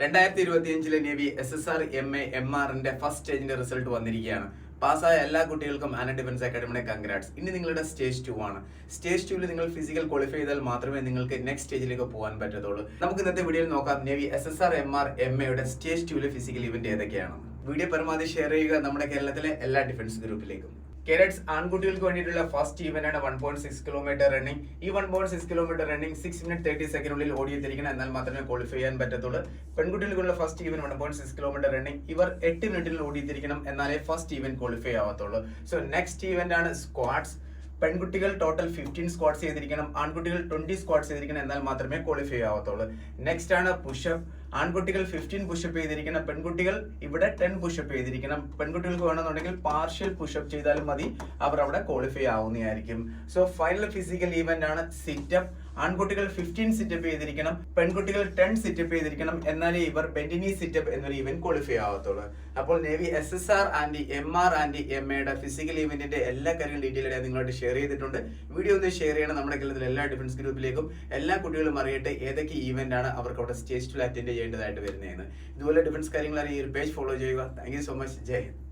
2025 navy SSR MA MRന്റെ first സ്റ്റേജിന്റെ result വന്നിരിക്കുകയാണ്. പാസ്സായ എല്ലാ കുട്ടികൾക്കും ആന ഡിഫൻസ് അക്കാഡമിയുടെ കൺഗ്രാറ്റ്സ്. ഇനി നിങ്ങളുടെ സ്റ്റേജ് 2 ആണ്. സ്റ്റേജ് 2 നിങ്ങൾ ഫിസിക്കൽ ക്വാളിഫൈ ചെയ്താൽ മാത്രമേ നിങ്ങൾക്ക് നെക്സ്റ്റ് സ്റ്റേജിലേക്ക് പോകാൻ പറ്റത്തുള്ളൂ. നമുക്ക് ഇന്നത്തെ വീഡിയോയിൽ നോക്കാം നേവി SSR MR MAയുടെ സ്റ്റേജ് 2 ഫിസിക്കൽ ഇവന്റ് ഏതൊക്കെയാണ്. വീഡിയോ പരമാവധി ഷെയർ ചെയ്യുക നമ്മുടെ കേരളത്തിലെ എല്ലാ ഡിഫൻസ് ഗ്രൂപ്പിലേക്കും. കേഡറ്റ്സ് ആൺകുട്ടികൾക്ക് വേണ്ടിയിട്ടുള്ള ഫസ്റ്റ് ഈവന്റ് ആണ് 1.6 കിലോമീറ്റർ റണ്ണിംഗ്. ഈ 1.6 കിലോമീറ്റർ റണ്ണിംഗ് 6 മിനിറ്റ് 30 സെക്കൻഡിനുള്ളിൽ ഓടിയെത്തിരിക്കണം, എന്നാൽ മാത്രമേ ക്വാളിഫൈ ചെയ്യാൻ പറ്റത്തുള്ളൂ. പെൺകുട്ടികൾക്കുള്ള ഫസ്റ്റ് ഈവന്റ് 1.6 കിലോമീറ്റർ റണ്ണിംഗ്. ഇവർ 8 മിനിറ്റിൽ ഓടിയെത്തിരിക്കണം, എന്നാലേ ഫസ്റ്റ് ഈവന്റ് ക്വാളിഫൈ ആവത്തുള്ളൂ. സോ നെക്സ്റ്റ് ഈവന്റ് ആണ് സ്ക്വാഡ്സ്. പെൺകുട്ടികൾ ടോട്ടൽ 15 സ്ക്വാഡ്സ് ചെയ്തിരിക്കണം, ആൺകുട്ടികൾ 20 സ്ക്വാഡ്സ് ചെയ്തിരിക്കണം, എന്നാൽ മാത്രമേ ക്വാളിഫൈ ആവത്തുള്ളൂ. നെക്സ്റ്റ് ആണ് പുഷപ്പ്. ആൺകുട്ടികൾ 15 പുഷപ്പ് ചെയ്തിരിക്കണം, പെൺകുട്ടികൾ ഇവിടെ 10 പുഷപ്പ് ചെയ്തിരിക്കണം. പെൺകുട്ടികൾക്ക് വേണമെന്നുണ്ടെങ്കിൽ പാർഷ്യൽ പുഷപ്പ് ചെയ്താലും മതി, അവർ അവിടെ ക്വാളിഫൈ ആവുന്നതായിരിക്കും. സോ ഫൈനൽ ഫിസിക്കൽ ഈവന്റ് ആണ് സിറ്റപ്പ്. ആൺകുട്ടികൾ 15 സിറ്റപ്പ് ചെയ്തിരിക്കണം, പെൺകുട്ടികൾ 10 സിറ്റപ്പ് ചെയ്തിരിക്കണം, എന്നാലേ ഇവർ ബെന്റിനി സിറ്റപ്പ് എന്നൊരു ഇവന്റ് ക്വാളിഫൈ ആവത്തുള്ളൂ. അപ്പോൾ navy SSR and MR and MAയുടെ ഫിസിക്കൽ ഇവന്റിന്റെ എല്ലാ കാര്യങ്ങളും ഡീറ്റെയിൽ ആയി നിങ്ങളോട് ഷെയർ ചെയ്തിട്ടുണ്ട്. വീഡിയോ ഒന്ന് ഷെയർ ചെയ്യണം നമ്മുടെ കേരളത്തിലെ എല്ലാ ഡിഫൻസ് ഗ്രൂപ്പിലേക്കും. എല്ലാ കുട്ടികളും അറിയട്ടെ ഏതൊക്കെ ഈവന്റ് ആണ് അവർക്ക് അവിടെ സ്റ്റേജ് 2 അറ്റൻഡ് ചെയ്യേണ്ടതായിട്ട് വരുന്നതെന്ന്. ഇതുപോലെ ഡിഫൻസ് കാര്യങ്ങൾ അറിയാൻ ഈ ഒരു പേജ് ഫോളോ ചെയ്യുക. Thank you so much. Jai Hind.